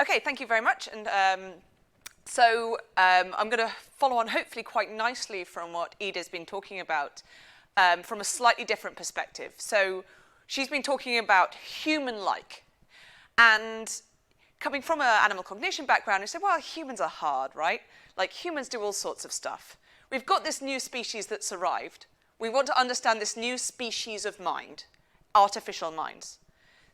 Okay, thank you very much. And I'm going to follow on hopefully quite nicely from what Ida's been talking about from a slightly different perspective. So she's been talking about human-like. And coming from an animal cognition background, you say, well, humans are hard, right? Like, humans do all sorts of stuff. We've got this new species that's arrived. We want to understand this new species of mind, artificial minds.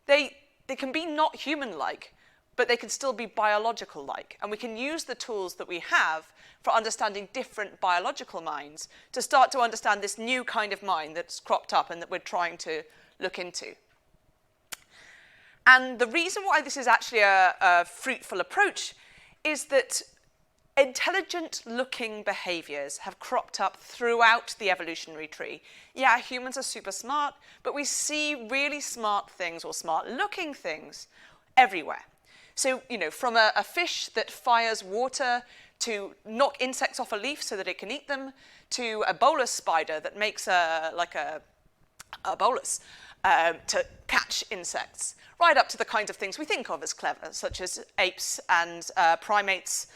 They can be not human-like, but they can still be biological-like. And we can use the tools that we have for understanding different biological minds to start to understand this new kind of mind that's cropped up and that we're trying to look into. And the reason why this is actually a fruitful approach is that intelligent-looking behaviours have cropped up throughout the evolutionary tree. Yeah, humans are super smart, but we see really smart things or smart-looking things everywhere. So, you know, from a fish that fires water to knock insects off a leaf so that it can eat them, to a bolus spider that makes a bolus to catch insects, right up to the kinds of things we think of as clever, such as apes and primates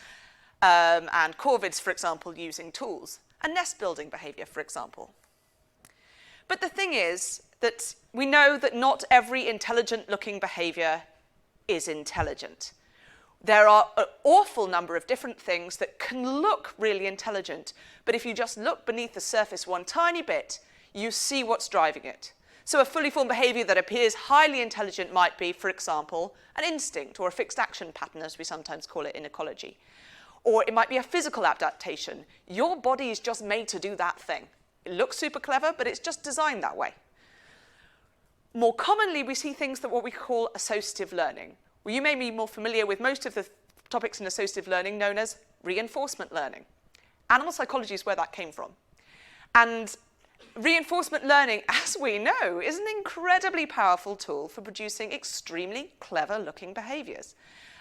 and corvids, for example, using tools, and nest-building behaviour, for example. But the thing is that we know that not every intelligent-looking behaviour is intelligent. There are an awful number of different things that can look really intelligent, but if you just look beneath the surface one tiny bit, you see what's driving it. So a fully formed behaviour that appears highly intelligent might be, for example, an instinct or a fixed action pattern, as we sometimes call it in ecology. Or it might be a physical adaptation. Your body is just made to do that thing. It looks super clever, but it's just designed that way. More commonly, we see things that what we call associative learning. Well, you may be more familiar with most of the topics in associative learning known as reinforcement learning. Animal psychology is where that came from. And reinforcement learning, as we know, is an incredibly powerful tool for producing extremely clever-looking behaviours.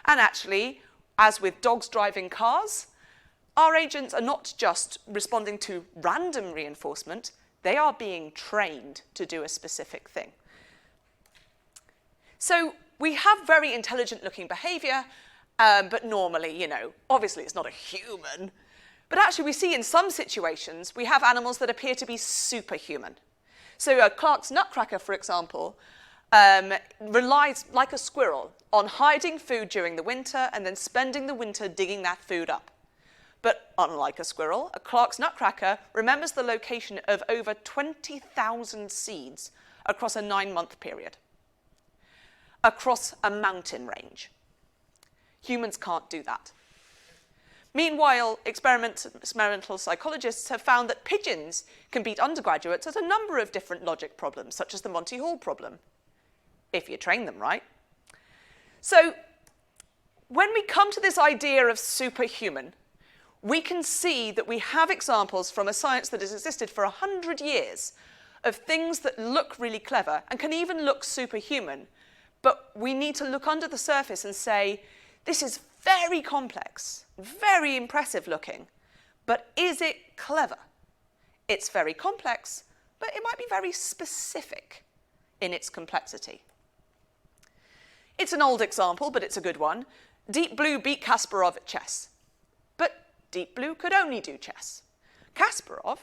And actually, as with dogs driving cars, our agents are not just responding to random reinforcement, they are being trained to do a specific thing. So we have very intelligent-looking behaviour, but normally, you know, obviously it's not a human. But actually we see in some situations, we have animals that appear to be superhuman. So Clark's nutcracker, for example, relies, like a squirrel, on hiding food during the winter and then spending the winter digging that food up. But unlike a squirrel, a Clark's nutcracker remembers the location of over 20,000 seeds across a 9-month period, across a mountain range. Humans can't do that. Meanwhile, experimental psychologists have found that pigeons can beat undergraduates at a number of different logic problems, such as the Monty Hall problem, if you train them right. So when we come to this idea of superhuman, we can see that we have examples from a science that has existed for 100 years of things that look really clever and can even look superhuman, but we need to look under the surface and say, this is very complex, very impressive looking, but is it clever? It's very complex, but it might be very specific in its complexity. It's an old example, but it's a good one. Deep Blue beat Kasparov at chess, but Deep Blue could only do chess. Kasparov,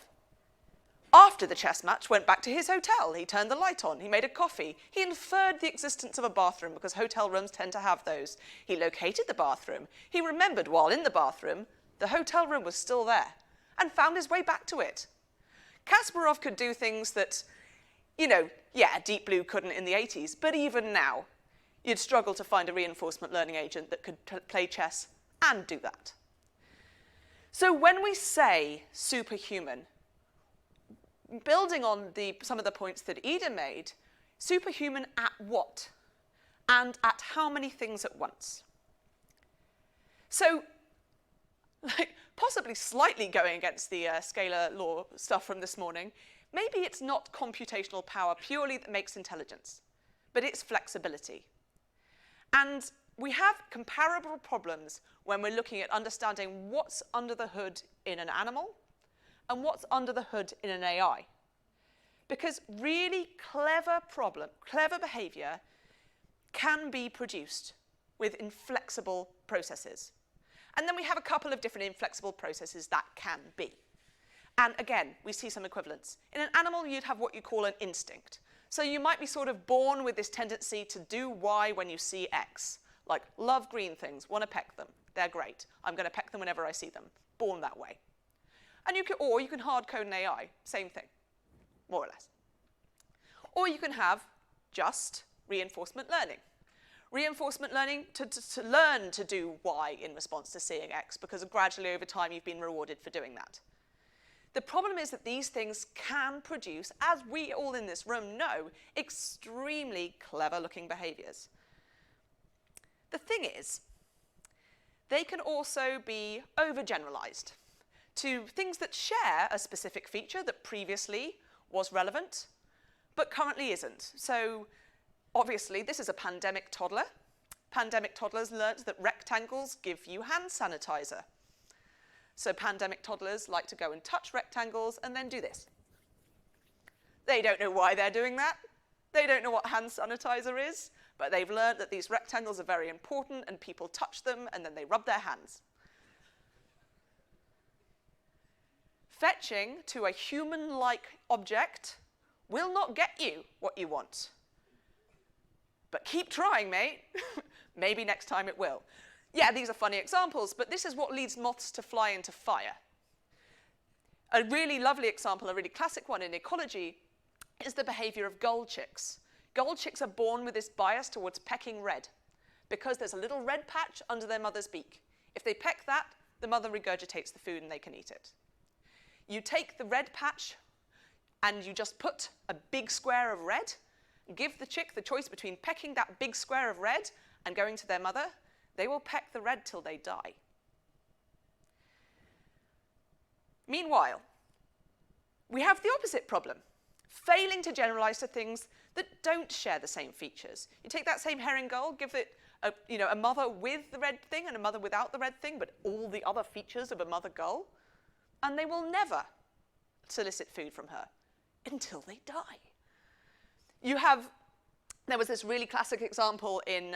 after the chess match, went back to his hotel. He turned the light on. He made a coffee. He inferred the existence of a bathroom because hotel rooms tend to have those. He located the bathroom. He remembered while in the bathroom the hotel room was still there and found his way back to it. Kasparov could do things that, you know, yeah, Deep Blue couldn't in the 80s, but even now, you'd struggle to find a reinforcement learning agent that could play chess and do that. So when we say superhuman, building on some of the points that Ida made, superhuman at what? And at how many things at once? So, like, possibly slightly going against the scalar law stuff from this morning, maybe it's not computational power purely that makes intelligence, but it's flexibility. And we have comparable problems when we're looking at understanding what's under the hood in an animal and what's under the hood in an AI. Because really clever behaviour can be produced with inflexible processes. And then we have a couple of different inflexible processes that can be. And again, we see some equivalents. In an animal, you'd have what you call an instinct. So you might be sort of born with this tendency to do Y when you see X. Like, love green things, want to peck them. They're great. I'm going to peck them whenever I see them. Born that way. And or you can hard code an AI. Same thing, more or less. Or you can have just reinforcement learning. Reinforcement learning to learn to do Y in response to seeing X, because gradually over time you've been rewarded for doing that. The problem is that these things can produce, as we all in this room know, extremely clever-looking behaviours. The thing is, they can also be overgeneralized to things that share a specific feature that previously was relevant, but currently isn't. So obviously, this is a pandemic toddler. Pandemic toddlers learnt that rectangles give you hand sanitizer. So pandemic toddlers like to go and touch rectangles and then do this. They don't know why they're doing that. They don't know what hand sanitizer is, but they've learned that these rectangles are very important and people touch them and then they rub their hands. Fetching to a human-like object will not get you what you want. But keep trying, mate. Maybe next time it will. Yeah, these are funny examples, but this is what leads moths to fly into fire. A really lovely example, a really classic one in ecology, is the behaviour of gull chicks. Gull chicks are born with this bias towards pecking red, because there's a little red patch under their mother's beak. If they peck that, the mother regurgitates the food and they can eat it. You take the red patch and you just put a big square of red, give the chick the choice between pecking that big square of red and going to their mother. They will peck the red till they die. Meanwhile, we have the opposite problem, failing to generalize to things that don't share the same features. You take that same herring gull, give it a mother with the red thing and a mother without the red thing, but all the other features of a mother gull, and they will never solicit food from her until they die. There was this really classic example in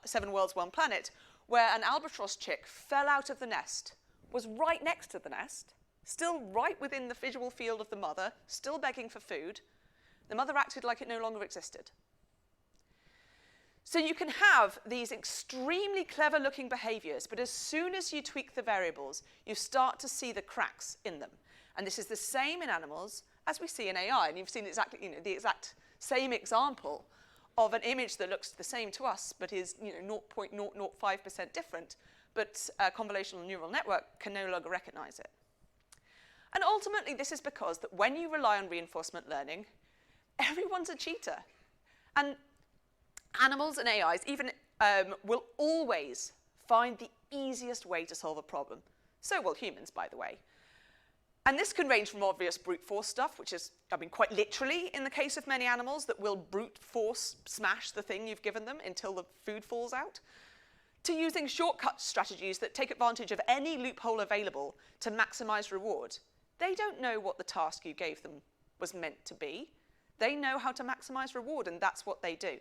7 Worlds, 1 Planet, where an albatross chick fell out of the nest, was right next to the nest, still right within the visual field of the mother, still begging for food. The mother acted like it no longer existed. So you can have these extremely clever-looking behaviours, but as soon as you tweak the variables, you start to see the cracks in them. And this is the same in animals as we see in AI. And you've seen the exact same example of an image that looks the same to us, but is 0.005% different, but a convolutional neural network can no longer recognize it. And ultimately, this is because that when you rely on reinforcement learning, everyone's a cheater. And animals and AIs even will always find the easiest way to solve a problem. So will humans, by the way. And this can range from obvious brute force stuff, which is, quite literally in the case of many animals, that will brute force smash the thing you've given them until the food falls out, to using shortcut strategies that take advantage of any loophole available to maximize reward. They don't know what the task you gave them was meant to be. They know how to maximize reward, and that's what they do.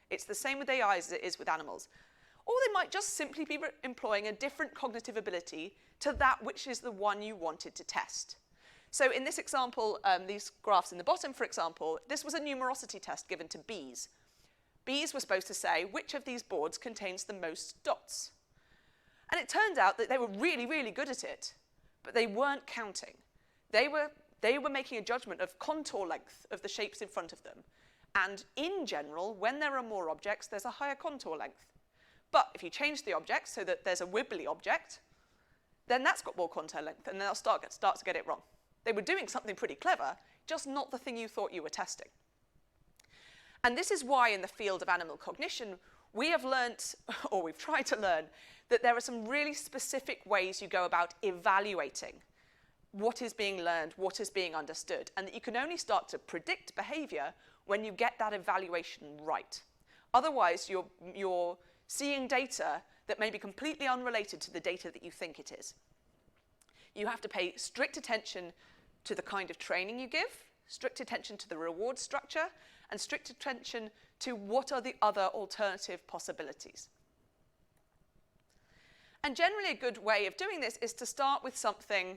It's the same with AI as it is with animals. Or they might just simply be employing a different cognitive ability to that which is the one you wanted to test. So in this example, these graphs in the bottom, for example, this was a numerosity test given to bees. Bees were supposed to say which of these boards contains the most dots. And it turned out that they were really, really good at it, but they weren't counting. They were making a judgment of contour length of the shapes in front of them. And in general, when there are more objects, there's a higher contour length. But if you change the object so that there's a wibbly object, then that's got more contour length, and they'll start to get it wrong. They were doing something pretty clever, just not the thing you thought you were testing. And this is why in the field of animal cognition, we have learnt, or we've tried to learn, that there are some really specific ways you go about evaluating what is being learned, what is being understood, and that you can only start to predict behaviour when you get that evaluation right. Otherwise, you're seeing data that may be completely unrelated to the data that you think it is. You have to pay strict attention to the kind of training you give, strict attention to the reward structure, and strict attention to what are the other alternative possibilities. And generally a good way of doing this is to start with something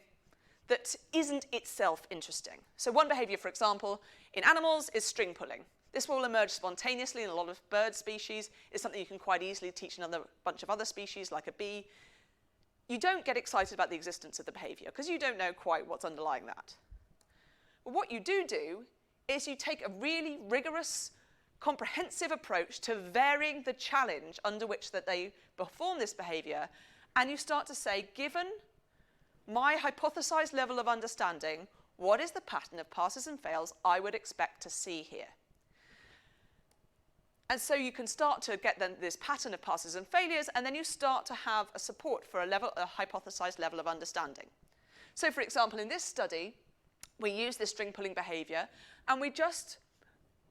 that isn't itself interesting. So one behavior, for example, in animals is string pulling. This will emerge spontaneously in a lot of bird species. It's something you can quite easily teach another bunch of other species, like a bee. You don't get excited about the existence of the behavior because you don't know quite what's underlying that. But what you do is you take a really rigorous, comprehensive approach to varying the challenge under which that they perform this behavior, and you start to say, given my hypothesized level of understanding, what is the pattern of passes and fails I would expect to see here? And so you can start to get this pattern of passes and failures, and then you start to have a support for a hypothesized level of understanding. So for example, in this study, we used this string pulling behavior, and we just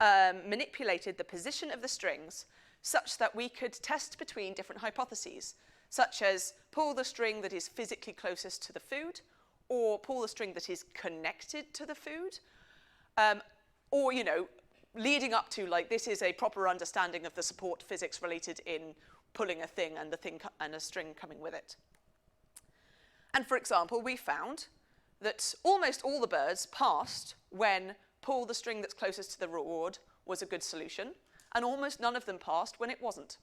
manipulated the position of the strings such that we could test between different hypotheses, such as pull the string that is physically closest to the food, or pull the string that is connected to the food, or, leading up to, like, this is a proper understanding of the support physics related in pulling a thing and a string coming with it. And for example, we found that almost all the birds passed when pull the string that's closest to the reward was a good solution, and almost none of them passed when it wasn't.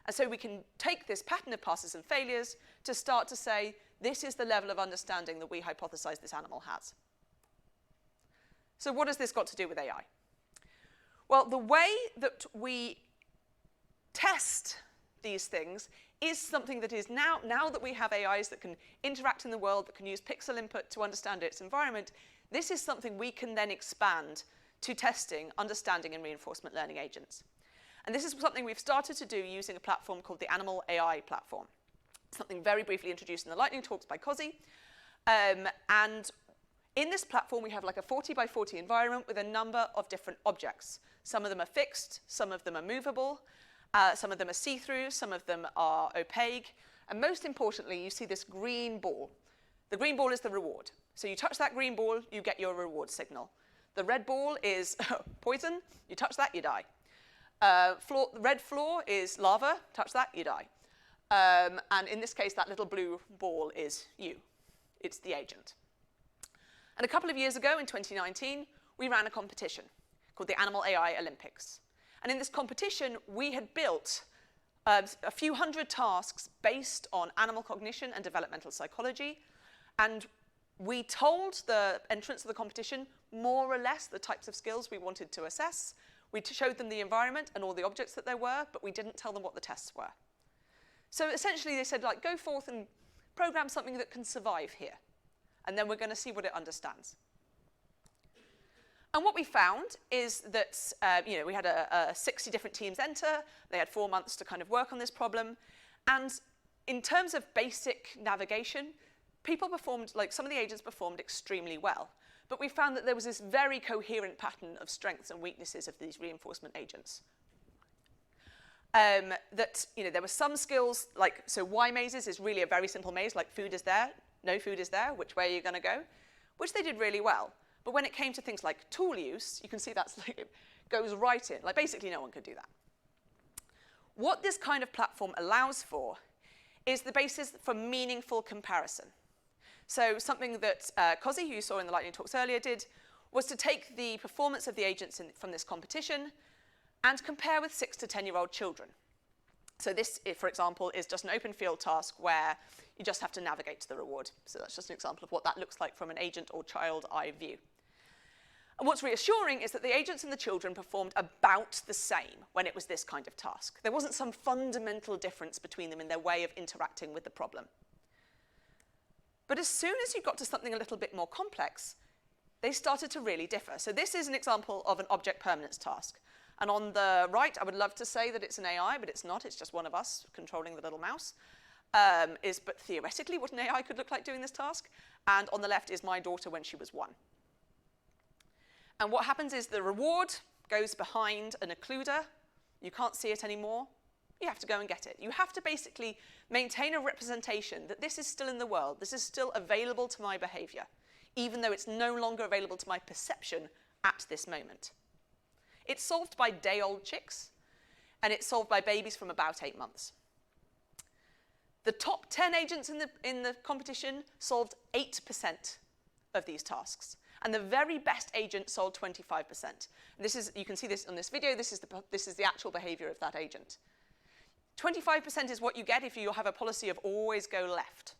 And so we can take this pattern of passes and failures to start to say, this is the level of understanding that we hypothesize this animal has. So what has this got to do with AI? Well, the way that we test these things is something that is now that we have AIs that can interact in the world, that can use pixel input to understand its environment, this is something we can then expand to testing, understanding, and reinforcement learning agents. And this is something we've started to do using a platform called the Animal AI platform. Something very briefly introduced in the lightning talks by Cheke. And in this platform, we have like a 40 by 40 environment with a number of different objects. Some of them are fixed, some of them are movable, some of them are see-through, some of them are opaque. And most importantly, you see this green ball. The green ball is the reward. So you touch that green ball, you get your reward signal. The red ball is poison. You touch that, you die. The red floor is lava. Touch that, you die. And in this case, that little blue ball is you. It's the agent. And a couple of years ago, in 2019, we ran a competition called the Animal AI Olympics. And in this competition, we had built a few hundred tasks based on animal cognition and developmental psychology. And we told the entrants of the competition more or less the types of skills we wanted to assess. We showed them the environment and all the objects that there were, but we didn't tell them what the tests were. So essentially they said, like, go forth and program something that can survive here. And then we're going to see what it understands. And what we found is that we had 60 different teams enter. They had 4 months to kind of work on this problem. And in terms of basic navigation, some of the agents performed extremely well. But we found that there was this very coherent pattern of strengths and weaknesses of these reinforcement agents. There were some skills, so Y mazes is really a very simple maze, like food is there, no food is there, which way are you going to go? Which they did really well. But when it came to things like tool use, you can see it goes right in. Like, basically no one could do that. What this kind of platform allows for is the basis for meaningful comparison. So something that Cheke, who you saw in the lightning talks earlier, did was to take the performance of the agents from this competition and compare with 6 to 10-year-old children. So this, for example, is just an open field task where you just have to navigate to the reward. So that's just an example of what that looks like from an agent or child eye view. And what's reassuring is that the agents and the children performed about the same when it was this kind of task. There wasn't some fundamental difference between them in their way of interacting with the problem. But as soon as you got to something a little bit more complex, they started to really differ. So this is an example of an object permanence task. And on the right, I would love to say that it's an AI, but it's not. It's just one of us controlling the little mouse. But theoretically what an AI could look like doing this task. And on the left is my daughter when she was 1. And what happens is the reward goes behind an occluder. You can't see it anymore. You have to go and get it. You have to basically maintain a representation that this is still in the world. This is still available to my behavior, even though it's no longer available to my perception at this moment. It's solved by day-old chicks, and it's solved by babies from about 8 months. The top 10 agents in the competition solved 8% of these tasks. And the very best agent solved 25%. You can see this on this video. This is the actual behavior of that agent. 25% is what you get if you have a policy of always go left,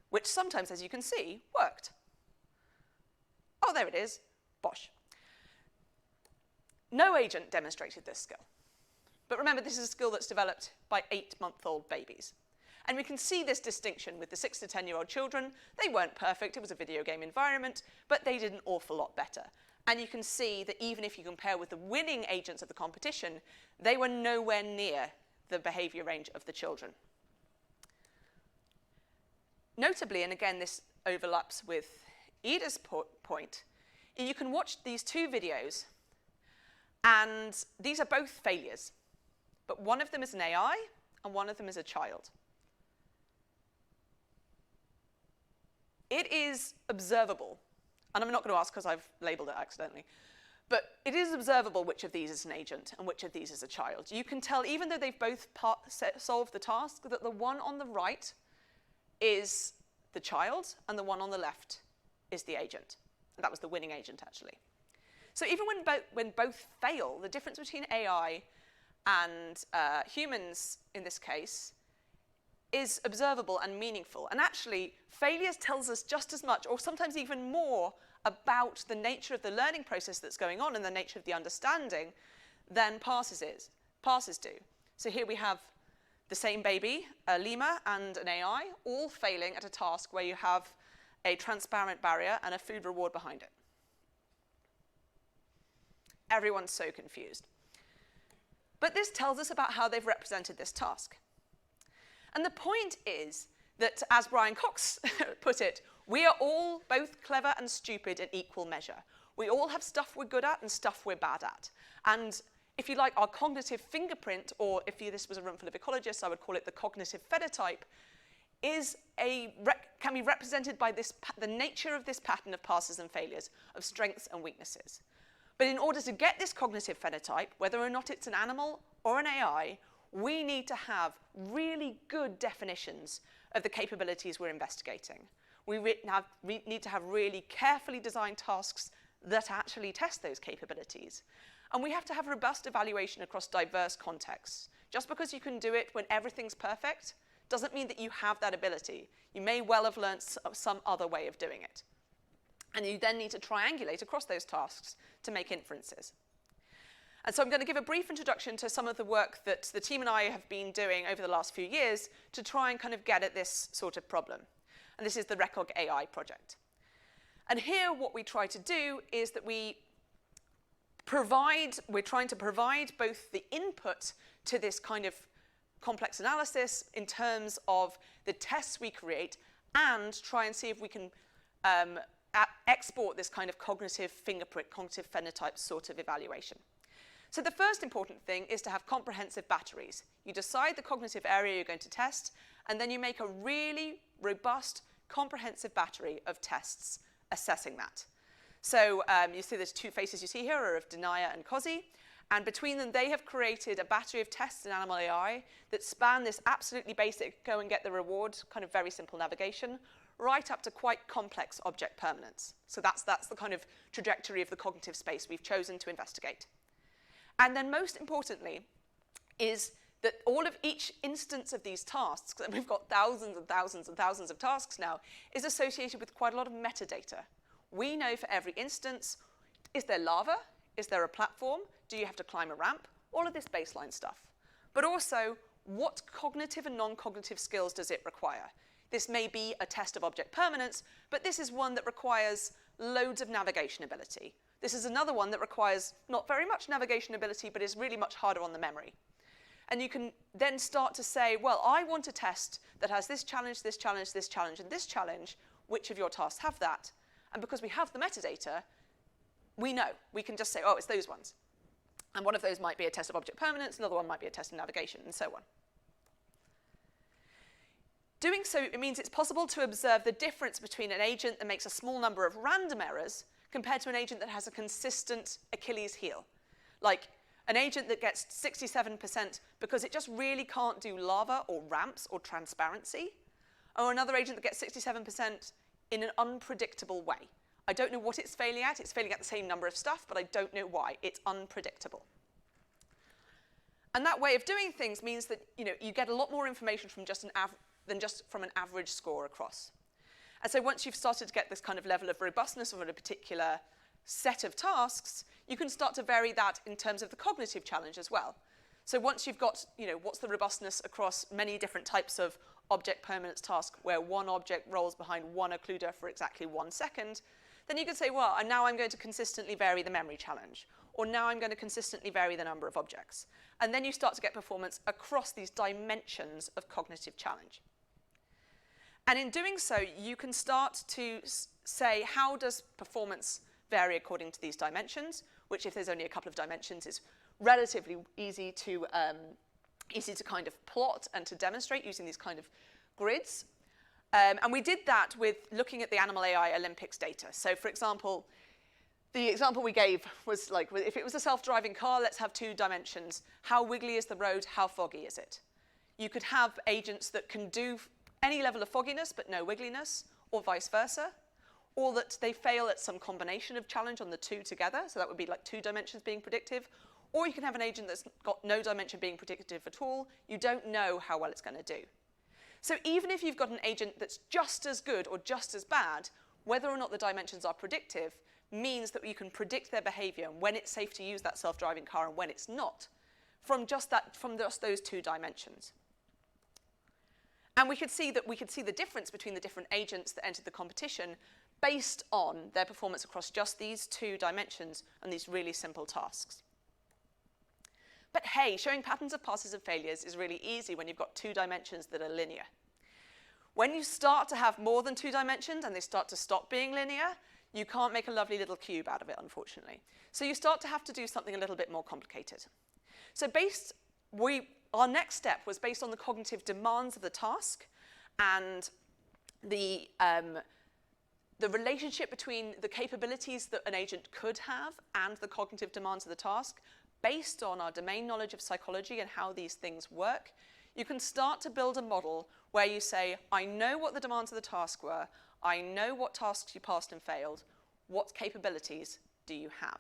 which sometimes, as you can see, worked. Oh, there it is. Bosh. No agent demonstrated this skill. But remember, this is a skill that's developed by 8-month-old babies. And we can see this distinction with the 6 to 10-year-old children. They weren't perfect. It was a video game environment, but they did an awful lot better. And you can see that even if you compare with the winning agents of the competition, they were nowhere near the behavior range of the children. Notably, and again, this overlaps with Ida's point, you can watch these two videos, and these are both failures. But one of them is an AI, and one of them is a child. It is observable, and I'm not going to ask because I've labeled it accidentally, but it is observable which of these is an agent and which of these is a child. You can tell, even though they've both solved the task, that the one on the right is the child, and the one on the left is the agent. And that was the winning agent, actually. So even when both fail, the difference between AI and humans, in this case, is observable and meaningful. And actually, failures tells us just as much, or sometimes even more, about the nature of the learning process that's going on and the nature of the understanding than passes do. So here we have the same baby, a lemur and an AI, all failing at a task where you have a transparent barrier and a food reward behind it. Everyone's so confused. But this tells us about how they've represented this task. And the point is that, as Brian Cox put it, we are all both clever and stupid in equal measure. We all have stuff we're good at and stuff we're bad at. And if you like, our cognitive fingerprint, or if this was a room full of ecologists, I would call it the cognitive phenotype, can be represented by the nature of this pattern of passes and failures, of strengths and weaknesses. But in order to get this cognitive phenotype, whether or not it's an animal or an AI, we need to have really good definitions of the capabilities we're investigating. We need to have really carefully designed tasks that actually test those capabilities. And we have to have robust evaluation across diverse contexts. Just because you can do it when everything's perfect doesn't mean that you have that ability. You may well have learned some other way of doing it. And you then need to triangulate across those tasks to make inferences. And so I'm going to give a brief introduction to some of the work that the team and I have been doing over the last few years to try and kind of get at this sort of problem. And this is the Recog AI project. And here what we try to do is that we're trying to provide both the input to this kind of complex analysis in terms of the tests we create, and try and see if we can export this kind of cognitive fingerprint, cognitive phenotype sort of evaluation. So the first important thing is to have comprehensive batteries. You decide the cognitive area you're going to test, and then you make a really robust, comprehensive battery of tests assessing that. So you see there's two faces you see here are of Denaya and Kozi, and between them they have created a battery of tests in animal AI that span this absolutely basic go and get the reward, kind of very simple navigation, right up to quite complex object permanence. So that's the kind of trajectory of the cognitive space we've chosen to investigate. And then most importantly is that each instance of these tasks, and we've got thousands and thousands and thousands of tasks now, is associated with quite a lot of metadata. We know for every instance, is there lava? Is there a platform? Do you have to climb a ramp? All of this baseline stuff. But also, what cognitive and non-cognitive skills does it require? This may be a test of object permanence, but this is one that requires loads of navigation ability. This is another one that requires not very much navigation ability, but is really much harder on the memory. And you can then start to say, well, I want a test that has this challenge, this challenge, this challenge, and this challenge. Which of your tasks have that? And because we have the metadata, we know. We can just say, oh, it's those ones. And one of those might be a test of object permanence, another one might be a test of navigation, and so on. Doing so, it means it's possible to observe the difference between an agent that makes a small number of random errors compared to an agent that has a consistent Achilles heel. Like an agent that gets 67% because it just really can't do lava or ramps or transparency, or another agent that gets 67% in an unpredictable way. I don't know what it's failing at. It's failing at the same number of stuff, but I don't know why. It's unpredictable. And that way of doing things means that you get a lot more information from than just from an average score across. And so once you've started to get this kind of level of robustness of a particular set of tasks, you can start to vary that in terms of the cognitive challenge as well. So once you've got, what's the robustness across many different types of object permanence task where one object rolls behind one occluder for exactly 1 second, then you can say, well, and now I'm going to consistently vary the memory challenge, or now I'm going to consistently vary the number of objects. And then you start to get performance across these dimensions of cognitive challenge. And in doing so, you can start to say, how does performance vary according to these dimensions, which if there's only a couple of dimensions is relatively easy to kind of plot and to demonstrate using these kind of grids. And we did that with looking at the animal AI Olympics data. So for example, the example we gave was like, if it was a self-driving car, let's have 2 dimensions. How wiggly is the road? How foggy is it? You could have agents that can do any level of fogginess but no wiggliness, or vice versa, or that they fail at some combination of challenge on the 2 together, so that would be like 2 dimensions being predictive, or you can have an agent that's got no dimension being predictive at all. You don't know how well it's going to do. So even if you've got an agent that's just as good or just as bad, whether or not the dimensions are predictive means that you can predict their behavior and when it's safe to use that self-driving car and when it's not from just those 2 dimensions. And we could see the difference between the different agents that entered the competition based on their performance across just these 2 dimensions and these really simple tasks. But hey, showing patterns of passes and failures is really easy when you've got 2 dimensions that are linear. When you start to have more than 2 dimensions and they start to stop being linear, you can't make a lovely little cube out of it, unfortunately. So you start to have to do something a little bit more complicated. So our next step was based on the cognitive demands of the task and the relationship between the capabilities that an agent could have and the cognitive demands of the task. Based on our domain knowledge of psychology and how these things work, you can start to build a model where you say, I know what the demands of the task were, I know what tasks you passed and failed, what capabilities do you have?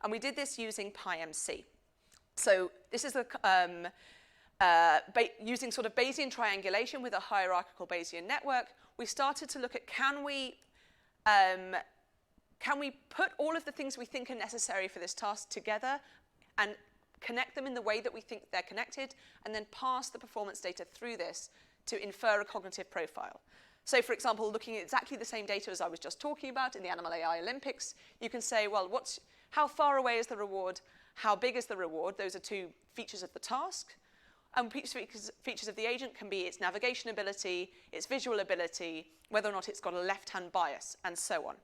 And we did this using PyMC. So this is using sort of Bayesian triangulation with a hierarchical Bayesian network. We started to look at can we put all of the things we think are necessary for this task together and connect them in the way that we think they're connected, and then pass the performance data through this to infer a cognitive profile. So for example, looking at exactly the same data as I was just talking about in the Animal AI Olympics, you can say, well, how far away is the reward? How big is the reward? Those are 2 features of the task. And features of the agent can be its navigation ability, its visual ability, whether or not it's got a left-hand bias, and so on.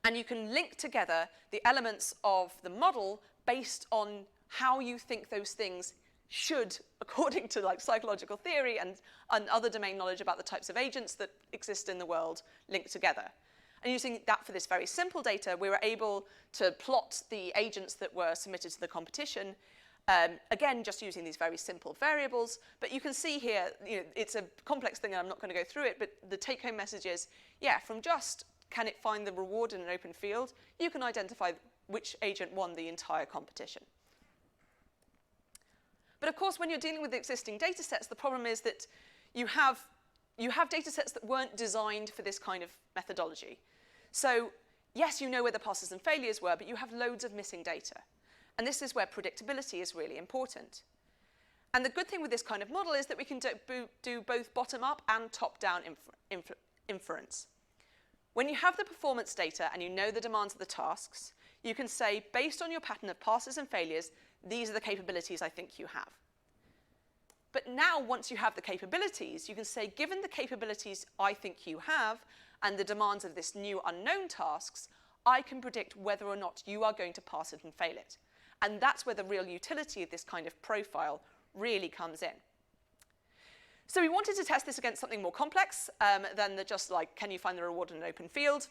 And you can link together the elements of the model based on how you think those things should, according to like psychological theory and other domain knowledge about the types of agents that exist in the world, link together. And using that for this very simple data, we were able to plot the agents that were submitted to the competition, again, just using these very simple variables. But you can see here, it's a complex thing, and I'm not going to go through it, but the take-home message is, yeah, from just can it find the reward in an open field, you can identify which agent won the entire competition. But of course, when you're dealing with existing data sets, the problem is that you have data sets that weren't designed for this kind of methodology. So yes, you know where the passes and failures were, but you have loads of missing data. And this is where predictability is really important. And the good thing with this kind of model is that we can do both bottom-up and top-down inference. When you have the performance data and you know the demands of the tasks, you can say, based on your pattern of passes and failures, these are the capabilities I think you have. But now, once you have the capabilities, you can say, given the capabilities I think you have and the demands of this new unknown tasks, I can predict whether or not you are going to pass it and fail it. And that's where the real utility of this kind of profile really comes in. So we wanted to test this against something more complex than just like, can you find the reward in an open field?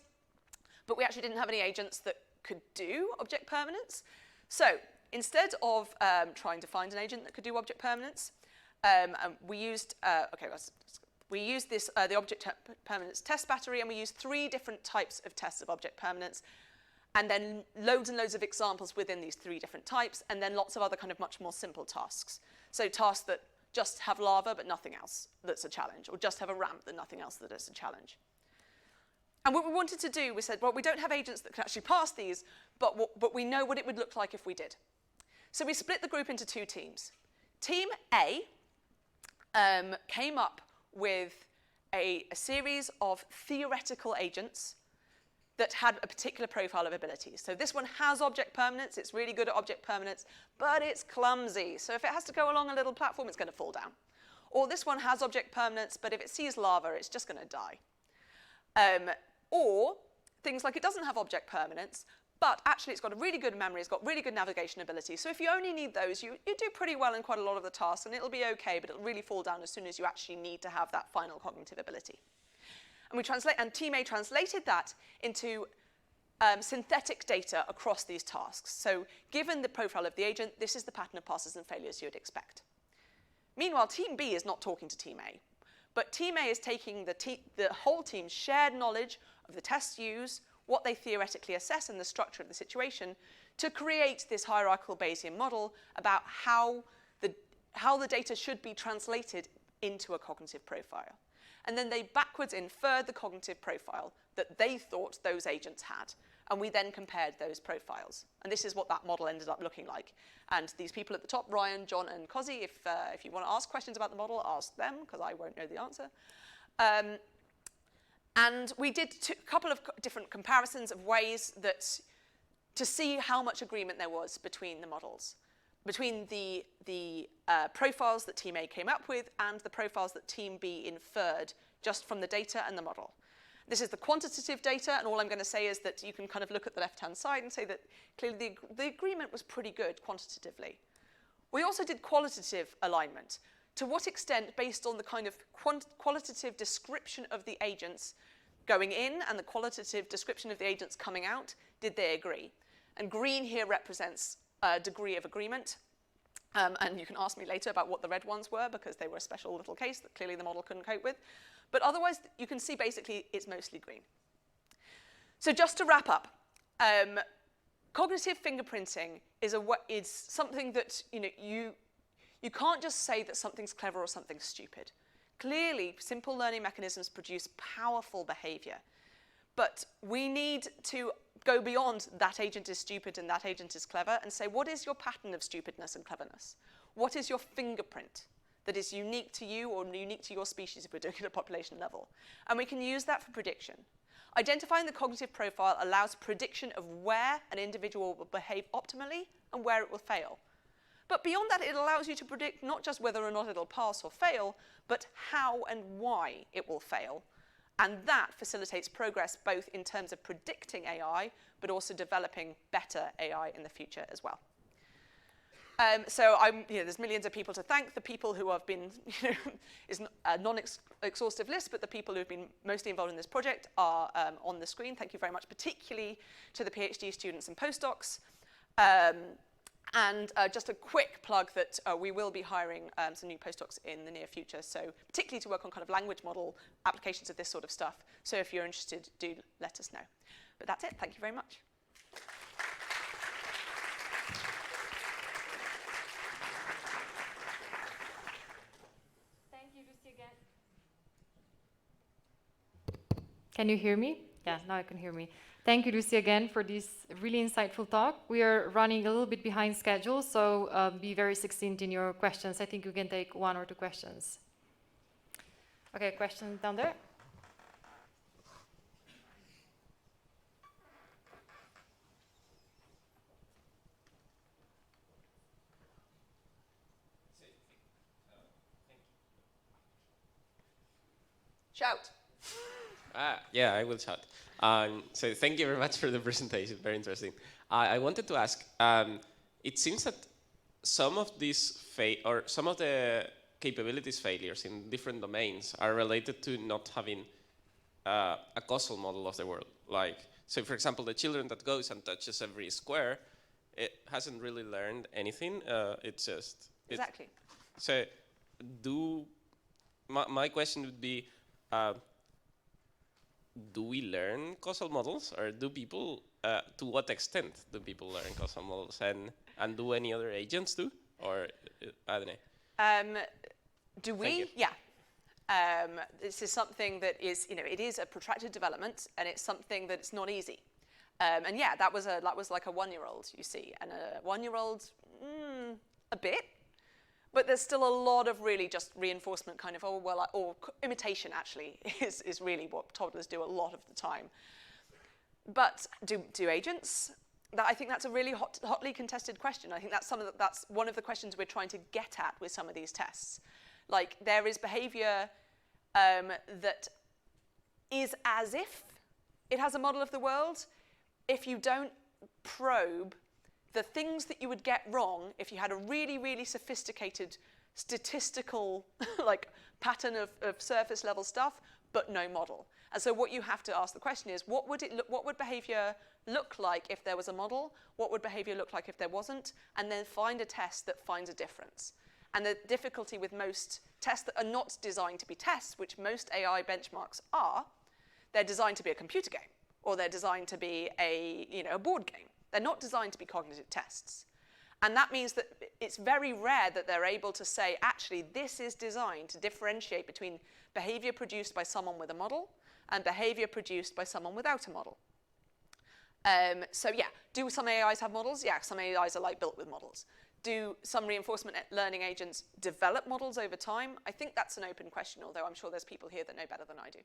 But we actually didn't have any agents that could do object permanence. So instead of trying to find an agent that could do object permanence, we used the object permanence test battery, and we used 3 different types of tests of object permanence, and then loads and loads of examples within these 3 different types, and then lots of other kind of much more simple tasks. So tasks that just have lava but nothing else that's a challenge, or just have a ramp but nothing else that is a challenge. And what we wanted to do, we said, well, we don't have agents that can actually pass these, but we know what it would look like if we did. So we split the group into 2 teams. Team A came up with a series of theoretical agents that had a particular profile of abilities. So this one has object permanence, it's really good at object permanence, but it's clumsy. So if it has to go along a little platform, it's going to fall down. Or this one has object permanence, but if it sees lava, it's just going to die. Or things like it doesn't have object permanence, but actually it's got a really good memory, it's got really good navigation ability. So if you only need those, you do pretty well in quite a lot of the tasks, and it'll be okay, but it'll really fall down as soon as you actually need to have that final cognitive ability. And Team A translated that into synthetic data across these tasks. So given the profile of the agent, this is the pattern of passes and failures you would expect. Meanwhile, Team B is not talking to Team A. But Team A is taking the whole team's shared knowledge of the tests used, what they theoretically assess, and the structure of the situation to create this hierarchical Bayesian model about how the data should be translated into a cognitive profile. And then they backwards inferred the cognitive profile that they thought those agents had. And we then compared those profiles. And this is what that model ended up looking like. And these people at the top, Ryan, John, and Cozy, if you want to ask questions about the model, ask them, because I won't know the answer. And we did a couple of different comparisons of ways to see how much agreement there was between the models, between the profiles that Team A came up with and the profiles that Team B inferred just from the data and the model. This is the quantitative data, and all I'm going to say is that you can kind of look at the left-hand side and say that clearly the agreement was pretty good quantitatively. We also did qualitative alignment. To what extent, based on the kind of qualitative description of the agents going in and the qualitative description of the agents coming out, did they agree? And green here represents a degree of agreement. And you can ask me later about what the red ones were, because they were a special little case that clearly the model couldn't cope with. But otherwise, you can see basically it's mostly green. So just to wrap up, cognitive fingerprinting is something that you can't just say that something's clever or something's stupid. Clearly, simple learning mechanisms produce powerful behavior. But we need to go beyond that agent is stupid and that agent is clever and say, what is your pattern of stupidness and cleverness? What is your fingerprint that is unique to you or unique to your species if we're doing it at a population level? And we can use that for prediction. Identifying the cognitive profile allows prediction of where an individual will behave optimally and where it will fail. But beyond that, it allows you to predict not just whether or not it'll pass or fail, but how and why it will fail. And that facilitates progress both in terms of predicting AI, but also developing better AI in the future as well. So there's millions of people to thank. The people who have been, is a non-exhaustive list, but the people who have been mostly involved in this project are on the screen. Thank you very much, particularly to the PhD students and postdocs. And just a quick plug that we will be hiring some new postdocs in the near future, so particularly to work on kind of language model applications of this sort of stuff. So if you're interested, do let us know. But that's it. Thank you very much. Thank you, Lucy, again. Can you hear me? Yeah, now you can hear me. Thank you, Lucy, again for this really insightful talk. We are running a little bit behind schedule, so be very succinct in your questions. I think you can take 1 or 2 questions. Okay, question down there. Shout. Yeah, I will shout. So thank you very much for the presentation, very interesting. I wanted to ask, it seems that some of the capabilities failures in different domains are related to not having a causal model of the world. Like, so for example, the children that goes and touches every square, it hasn't really learned anything. It's just Exactly. So, my question would be, do we learn causal models, or do people? To what extent do people learn causal models, and do any other agents do, or I don't know. Do we? Thank you. Yeah. This is something that is, it is a protracted development, and it's something that it's not easy. And yeah, that was like a 1-year-old, you see, and a 1-year-old, a bit, but there's still a lot of really just reinforcement kind of, or imitation actually is really what toddlers do a lot of the time. But do agents? I think that's a really hotly contested question. I think that's one of the questions we're trying to get at with some of these tests. Like, there is behavior that is as if it has a model of the world. If you don't probe the things that you would get wrong if you had a really, really sophisticated statistical like pattern of surface level stuff, but no model. And so what you have to ask the question is, what would behavior look like if there was a model? What would behavior look like if there wasn't? And then find a test that finds a difference. And the difficulty with most tests that are not designed to be tests, which most AI benchmarks are, they're designed to be a computer game, or they're designed to be a board game. They're not designed to be cognitive tests. And that means that it's very rare that they're able to say, actually, this is designed to differentiate between behavior produced by someone with a model and behavior produced by someone without a model. So yeah, do some AIs have models? Yeah, some AIs are like built with models. Do some reinforcement learning agents develop models over time? I think that's an open question, although I'm sure there's people here that know better than I do.